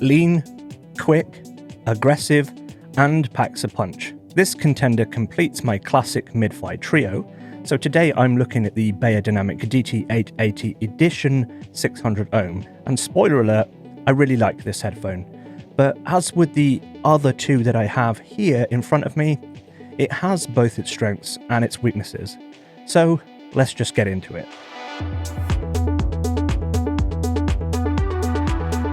lean, quick, aggressive, and packs a punch. This contender completes my classic mid-fi trio, so today I'm looking at the Beyerdynamic DT880 Edition 600 Ohm, and spoiler alert, I really like this headphone, but as with the other two that I have here in front of me, it has both its strengths and its weaknesses. So let's just get into it.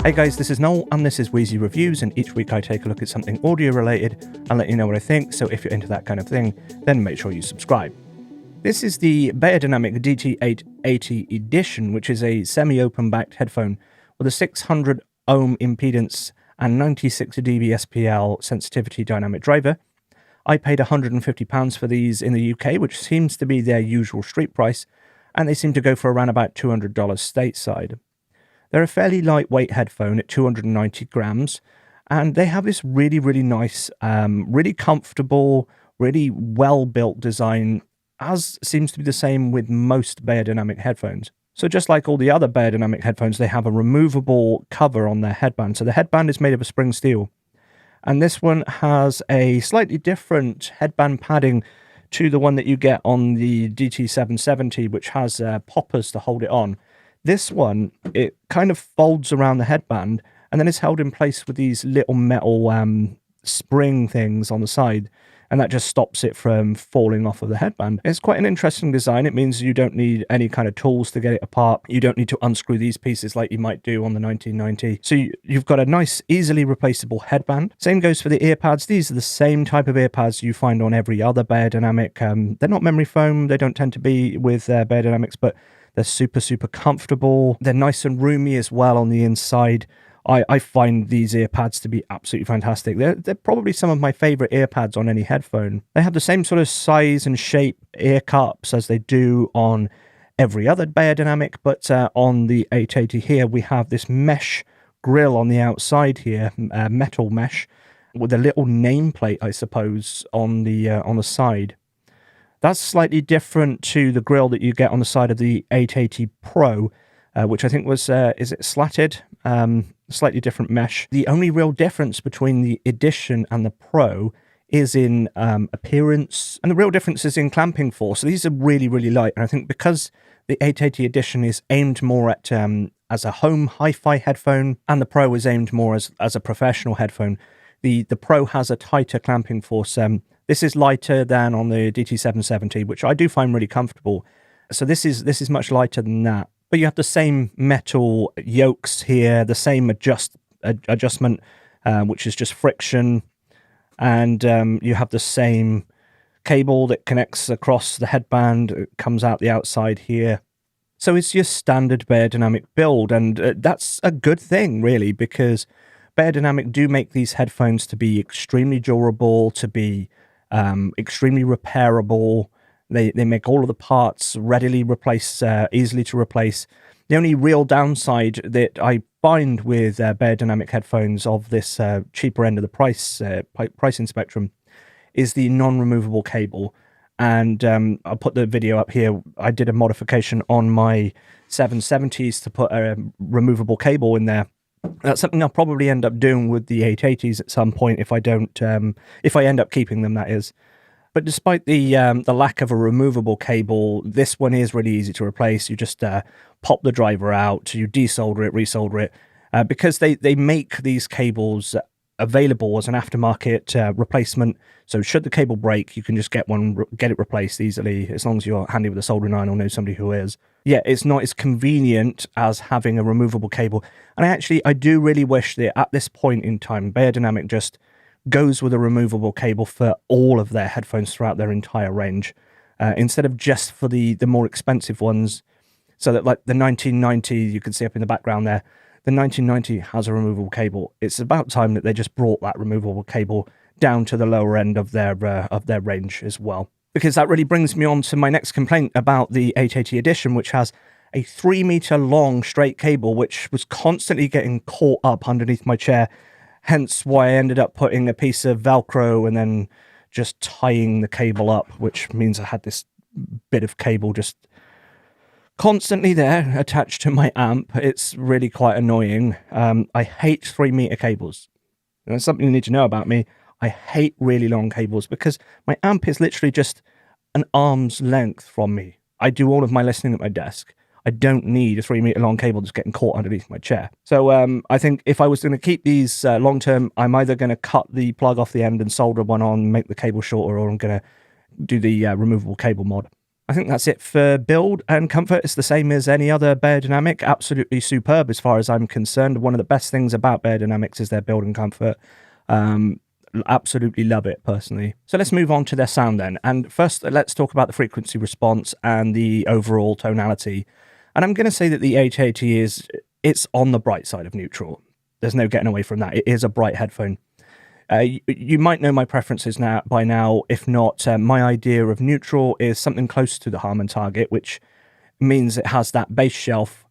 Hey guys, this is Noel and this is Wheezy Reviews, and each week I take a look at something audio related and let you know what I think, so if you're into that kind of thing, then make sure you subscribe. This is the Beyerdynamic DT880 Edition, which is a semi-open backed headphone with a 600 ohm impedance and 96 dB SPL sensitivity dynamic driver. I paid £150 for these in the UK, which seems to be their usual street price, and they seem to go for around about $200 stateside. They're a fairly lightweight headphone at 290 grams, and they have this really, really nice, really comfortable, really well-built design, as seems to be the same with most Beyerdynamic headphones. So just like all the other Beyerdynamic headphones, they have a removable cover on their headband. So the headband is made of a spring steel, and this one has a slightly different headband padding to the one that you get on the DT770, which has poppers to hold it on. This one, it kind of folds around the headband and then it's held in place with these little metal spring things on the side, and that just stops it from falling off of the headband. It's quite an interesting design. It means you don't need any kind of tools to get it apart. You don't need to unscrew these pieces like you might do on the 1990. So you've got a nice, easily replaceable headband. Same goes for the earpads. These are the same type of earpads you find on every other Beyerdynamic. They're not memory foam. They don't tend to be with Beyerdynamics, but they're super, super comfortable. They're nice and roomy as well on the inside. I find these earpads to be absolutely fantastic. They're probably some of my favorite earpads on any headphone. They have the same sort of size and shape ear cups as they do on every other Beyerdynamic, but on the 880 here, we have this mesh grill on the outside here, metal mesh, with a little nameplate, I suppose, on the side. That's slightly different to the grille that you get on the side of the 880 Pro, which I think was, is it slatted? Slightly different mesh. The only real difference between the Edition and the Pro is in appearance, and the real difference is in clamping force. So these are really, really light, and I think because the 880 Edition is aimed more at as a home hi-fi headphone, and the Pro is aimed more as a professional headphone, the Pro has a tighter clamping force. This is lighter than on the DT770, which I do find really comfortable. So this is much lighter than that. But you have the same metal yokes here, the same adjustment, which is just friction. And you have the same cable that connects across the headband. It comes out the outside here. So it's your standard Beyerdynamic build. And that's a good thing, really, because Beyerdynamic do make these headphones to be extremely durable, to be extremely repairable. They make all of the parts readily easily to replace. The only real downside that I find with Beyerdynamic headphones of this cheaper end of the pricing spectrum is the non-removable cable. And I'll put the video up here. I did a modification on my 770s to put a removable cable in there. That's something I'll probably end up doing with the 880s at some point if I don't, if I end up keeping them, that is. But despite the lack of a removable cable, this one is really easy to replace. You just pop the driver out, you desolder it, resolder it, because they make these cables available as an aftermarket replacement. So should the cable break, you can just get it replaced easily, as long as you're handy with a soldering iron or know somebody who is. Yeah, it's not as convenient as having a removable cable. And I do really wish that at this point in time, Beyerdynamic just goes with a removable cable for all of their headphones throughout their entire range, instead of just for the more expensive ones. So that, like the 1990, you can see up in the background there, the 1990 has a removable cable. It's about time that they just brought that removable cable down to the lower end of their range as well. Because that really brings me on to my next complaint about the 880 Edition, which has a 3-meter long straight cable, which was constantly getting caught up underneath my chair. Hence why I ended up putting a piece of Velcro and then just tying the cable up, which means I had this bit of cable just constantly there attached to my amp. It's really quite annoying. I hate 3-meter cables. And that's something you need to know about me. I hate really long cables because my amp is literally just an arm's length from me. I do all of my listening at my desk. I don't need a 3-meter long cable that's getting caught underneath my chair. So I think if I was going to keep these long term, I'm either going to cut the plug off the end and solder one on, make the cable shorter, or I'm going to do the removable cable mod. I think that's it for build and comfort. It's the same as any other Beyerdynamic. Absolutely superb as far as I'm concerned. One of the best things about Beyerdynamics is their build and comfort. Absolutely love it personally. So let's move on to their sound then. And first, let's talk about the frequency response and the overall tonality. And I'm going to say that the 880 it's on the bright side of neutral. There's no getting away from that. It is a bright headphone. You might know my preferences by now. If not, my idea of neutral is something close to the Harman target, which means it has that bass shelf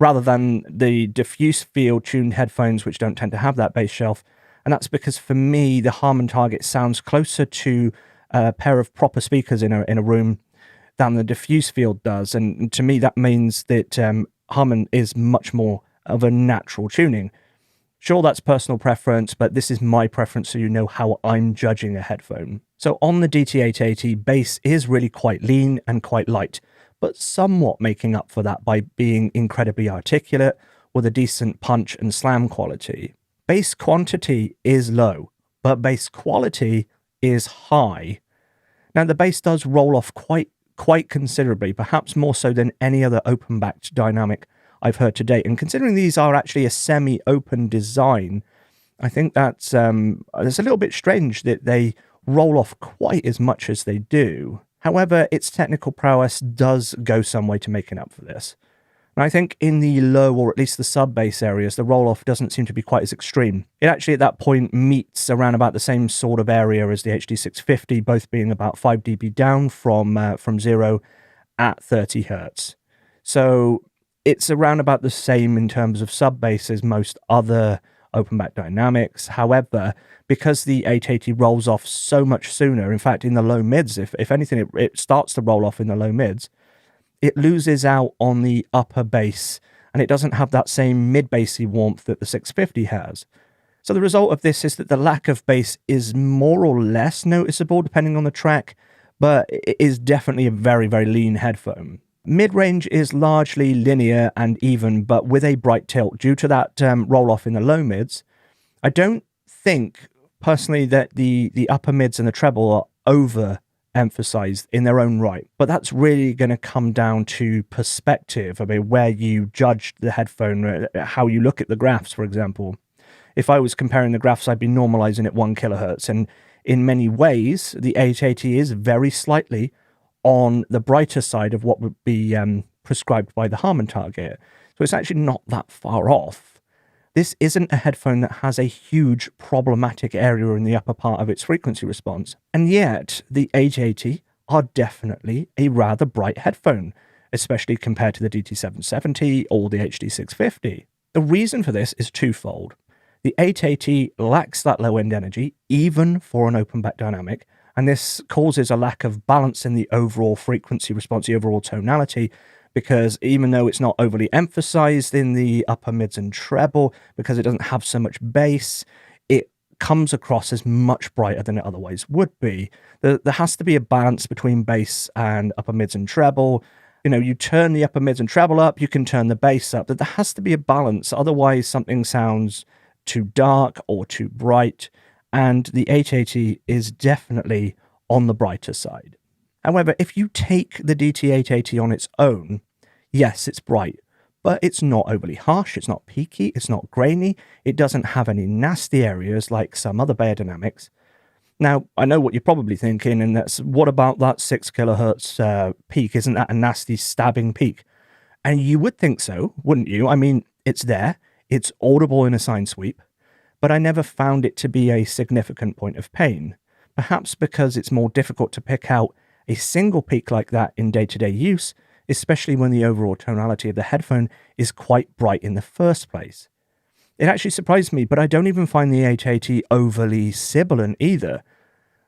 rather than the diffuse field tuned headphones, which don't tend to have that bass shelf. And that's because for me, the Harman target sounds closer to a pair of proper speakers in a room than the diffuse field does. And to me, that means that Harman is much more of a natural tuning. Sure, that's personal preference, but this is my preference so you know how I'm judging a headphone. So on the DT880, bass is really quite lean and quite light, but somewhat making up for that by being incredibly articulate with a decent punch and slam quality. Bass quantity is low, but bass quality is high. Now the bass does roll off quite considerably, perhaps more so than any other open-backed dynamic I've heard to date. And considering these are actually a semi-open design, I think that's it's a little bit strange that they roll off quite as much as they do. However, its technical prowess does go some way to making up for this. And I think in the low, or at least the sub-bass areas, the roll-off doesn't seem to be quite as extreme. It actually at that point meets around about the same sort of area as the HD650, both being about 5 dB down from 0 at 30 Hz. So it's around about the same in terms of sub-bass as most other open-back dynamics. However, because the 880 rolls off so much sooner, in fact, in the low mids, if anything, it starts to roll off in the low mids, it loses out on the upper bass, and it doesn't have that same mid-bassy warmth that the 650 has. So the result of this is that the lack of bass is more or less noticeable depending on the track, but it is definitely a very, very lean headphone. Mid-range is largely linear and even, but with a bright tilt due to that roll-off in the low mids. I don't think, personally, that the upper mids and the treble are over-emphasized in their own right, but that's really going to come down to perspective. I mean, where you judge the headphone, how you look at the graphs, for example. If I was comparing the graphs, I'd be normalizing at 1 kilohertz, and in many ways, the 880 is very slightly on the brighter side of what would be prescribed by the Harman target. So it's actually not that far off. This isn't a headphone that has a huge problematic area in the upper part of its frequency response. And yet, the 880 are definitely a rather bright headphone, especially compared to the DT770 or the HD650. The reason for this is twofold. The 880 lacks that low-end energy, even for an open-back dynamic, and this causes a lack of balance in the overall frequency response, the overall tonality, because even though it's not overly emphasized in the upper mids and treble, because it doesn't have so much bass, it comes across as much brighter than it otherwise would be. There has to be a balance between bass and upper mids and treble. You know, you turn the upper mids and treble up, you can turn the bass up. There has to be a balance, otherwise something sounds too dark or too bright. And the 880 is definitely on the brighter side. However, if you take the DT880 on its own, yes, it's bright, but it's not overly harsh, it's not peaky, it's not grainy, it doesn't have any nasty areas like some other Beyerdynamics. Now, I know what you're probably thinking, and that's, what about that 6 kilohertz peak? Isn't that a nasty stabbing peak? And you would think so, wouldn't you? I mean, it's there, it's audible in a sine sweep, but I never found it to be a significant point of pain. Perhaps because it's more difficult to pick out a single peak like that in day-to-day use, especially when the overall tonality of the headphone is quite bright in the first place. It actually surprised me, but I don't even find the 880 overly sibilant either.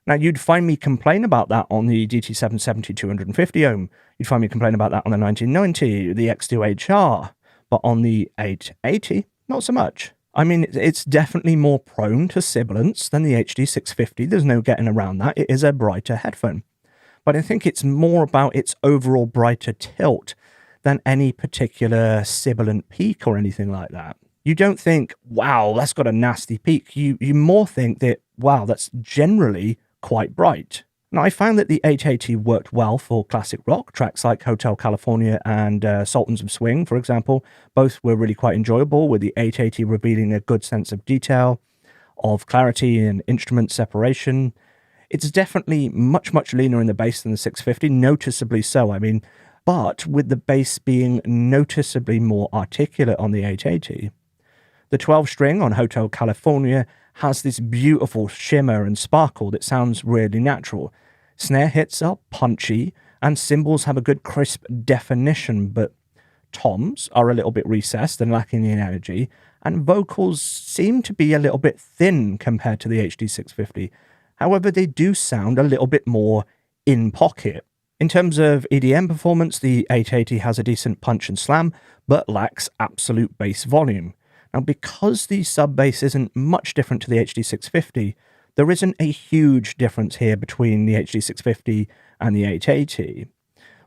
Now, you'd find me complain about that on the DT770 250 ohm. You'd find me complain about that on the 1990, the X2HR. But on the 880, not so much. I mean, it's definitely more prone to sibilance than the HD650. There's no getting around that. It is a brighter headphone. But I think it's more about its overall brighter tilt than any particular sibilant peak or anything like that. You don't think, wow, that's got a nasty peak. You more think that, wow, that's generally quite bright. Now, I found that the 880 worked well for classic rock tracks like Hotel California and Sultans of Swing, for example. Both were really quite enjoyable, with the 880 revealing a good sense of detail, of clarity and instrument separation. It's definitely much, much leaner in the bass than the 650, noticeably so, I mean, but with the bass being noticeably more articulate on the 880. The 12-string on Hotel California has this beautiful shimmer and sparkle that sounds really natural. Snare hits are punchy, and cymbals have a good crisp definition, but toms are a little bit recessed and lacking in energy, and vocals seem to be a little bit thin compared to the HD650. However, they do sound a little bit more in pocket. In terms of EDM performance, the 880 has a decent punch and slam, but lacks absolute bass volume. Now, because the sub-bass isn't much different to the HD650, there isn't a huge difference here between the HD650 and the 880,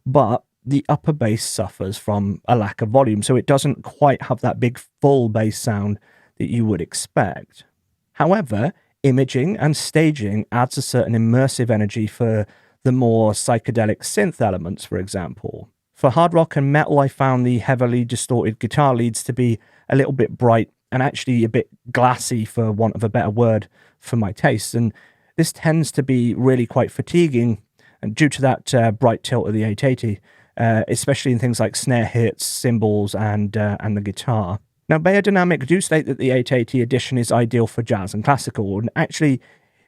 but the upper bass suffers from a lack of volume, so it doesn't quite have that big full bass sound that you would expect. However, imaging and staging adds a certain immersive energy for the more psychedelic synth elements, for example. For hard rock and metal, I found the heavily distorted guitar leads to be a little bit bright and actually a bit glassy, for want of a better word, for my taste. And this tends to be really quite fatiguing, and due to that bright tilt of the 880, especially in things like snare hits, cymbals, and the guitar. Now, Beyerdynamic do state that the 880 edition is ideal for jazz and classical, and actually,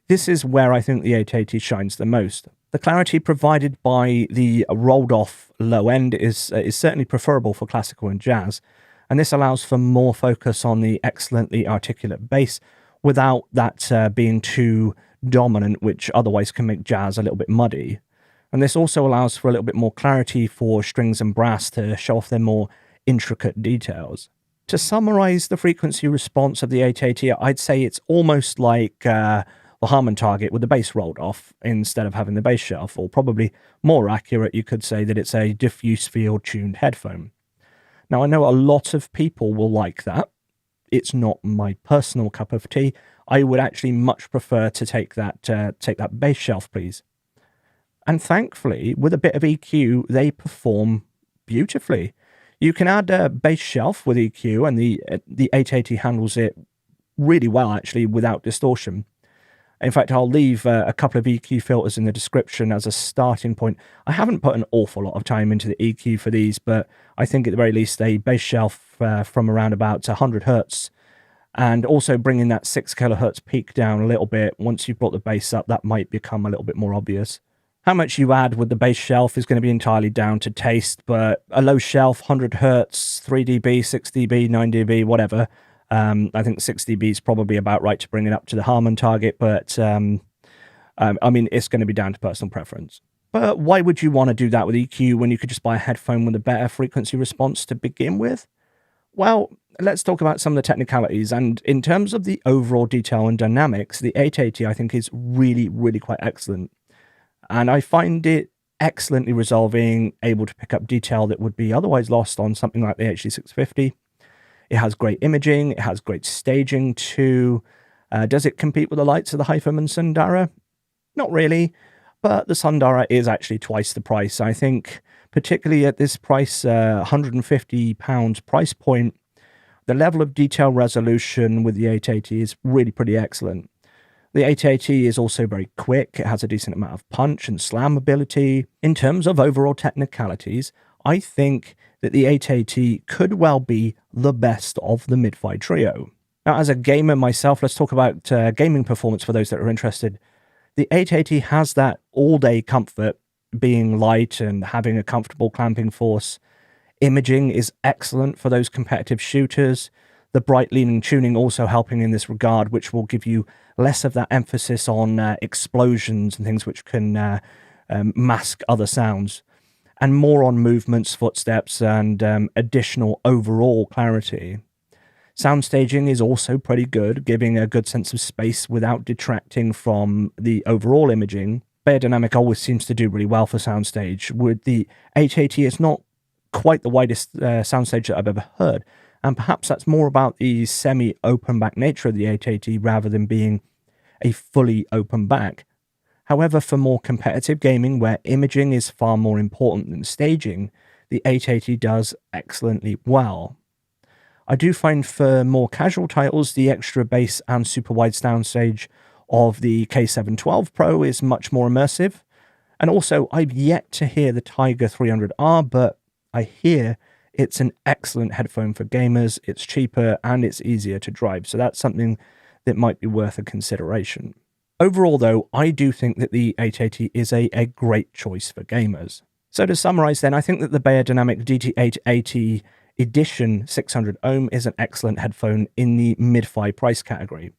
this is where I think the 880 shines the most. The clarity provided by the rolled-off low end is certainly preferable for classical and jazz, and this allows for more focus on the excellently articulate bass without that being too dominant, which otherwise can make jazz a little bit muddy. And this also allows for a little bit more clarity for strings and brass to show off their more intricate details. To summarize the frequency response of the 880, I'd say it's almost like the Harman target with the bass rolled off instead of having the bass shelf, or probably more accurate, you could say that it's a diffuse field tuned headphone. Now, I know a lot of people will like that. It's not my personal cup of tea. I would actually much prefer to take that bass shelf, please. And thankfully, with a bit of EQ, they perform beautifully. You can add a bass shelf with EQ, and the 880 handles it really well, actually, without distortion. In fact, I'll leave a couple of EQ filters in the description as a starting point. I haven't put an awful lot of time into the EQ for these, but I think at the very least a bass shelf from around about 100 Hertz, and also bringing that 6 kilohertz peak down a little bit. Once you've brought the bass up, that might become a little bit more obvious. How much you add with the bass shelf is going to be entirely down to taste, but a low shelf, 100 Hertz, 3 dB, 6 dB, 9 dB, whatever. I think 6 dB is probably about right to bring it up to the Harman target, but I mean, it's going to be down to personal preference. But why would you want to do that with EQ when you could just buy a headphone with a better frequency response to begin with? Well, let's talk about some of the technicalities. And in terms of the overall detail and dynamics, the 880 I think is really, really quite excellent. And I find it excellently resolving, able to pick up detail that would be otherwise lost on something like the HD650. It has great imaging, it has great staging too. Does it compete with the likes of the Hyphem and Sundara? Not really, but the Sundara is actually twice the price. I think, particularly at this price, £150 price point, the level of detail resolution with the 880 is really pretty excellent. The 880 is also very quick, it has a decent amount of punch and slam ability. In terms of overall technicalities, I think that the 880 could well be the best of the mid-fi trio. Now, as a gamer myself, let's talk about gaming performance for those that are interested. The 880 has that all-day comfort, being light and having a comfortable clamping force. Imaging is excellent for those competitive shooters. The bright leaning tuning also helping in this regard, which will give you less of that emphasis on explosions and things which can mask other sounds, and more on movements, footsteps, and additional overall clarity. Sound staging is also pretty good, giving a good sense of space without detracting from the overall imaging. Beyerdynamic always seems to do really well for soundstage. With the 880, it's not quite the widest soundstage that I've ever heard, and perhaps that's more about the semi-open back nature of the 880 rather than being a fully open back. However, for more competitive gaming where imaging is far more important than staging, the 880 does excellently well. I do find for more casual titles, the extra bass and super wide soundstage of the K712 Pro is much more immersive. And also, I've yet to hear the Tiger 300R, but I hear it's an excellent headphone for gamers, it's cheaper, and it's easier to drive. So that's something that might be worth a consideration. Overall, though, I do think that the 880 is a great choice for gamers. So to summarize then, I think that the Beyerdynamic DT880 Edition 600 ohm is an excellent headphone in the mid-fi price category.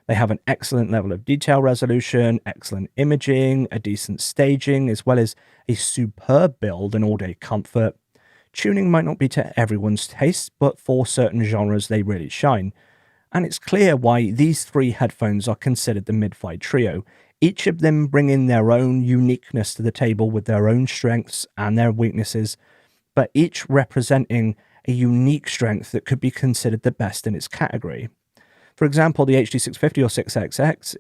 They have an excellent level of detail resolution, excellent imaging, a decent staging, as well as a superb build and all-day comfort. Tuning might not be to everyone's taste, but for certain genres they really shine. And it's clear why these three headphones are considered the mid-fi trio, each of them bringing their own uniqueness to the table with their own strengths and their weaknesses, but each representing a unique strength that could be considered the best in its category. For example, the HD650 or 6XX,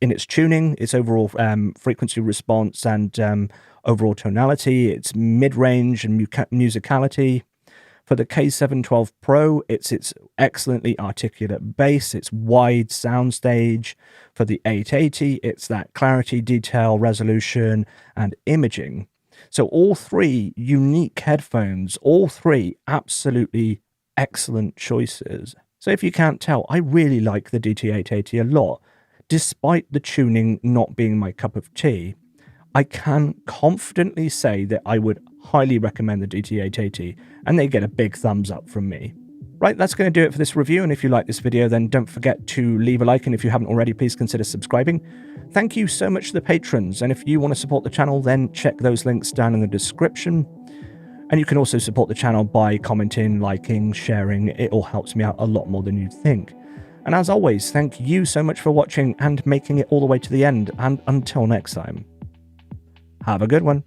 in its tuning, its overall frequency response and overall tonality, its mid-range and musicality. For the K712 Pro, it's its excellently articulate bass, its wide soundstage. For the 880, it's that clarity, detail, resolution, and imaging. So all three unique headphones, all three absolutely excellent choices. So if you can't tell, I really like the DT880 a lot. Despite the tuning not being my cup of tea, I can confidently say that I would highly recommend the DT880, and they get a big thumbs up from me. Right, that's going to do it for this review, and if you like this video, then don't forget to leave a like, and if you haven't already, please consider subscribing. Thank you so much to the patrons, and if you want to support the channel, then check those links down in the description. And you can also support the channel by commenting, liking, sharing. It all helps me out a lot more than you'd think. And as always, thank you so much for watching and making it all the way to the end, and until next time, have a good one.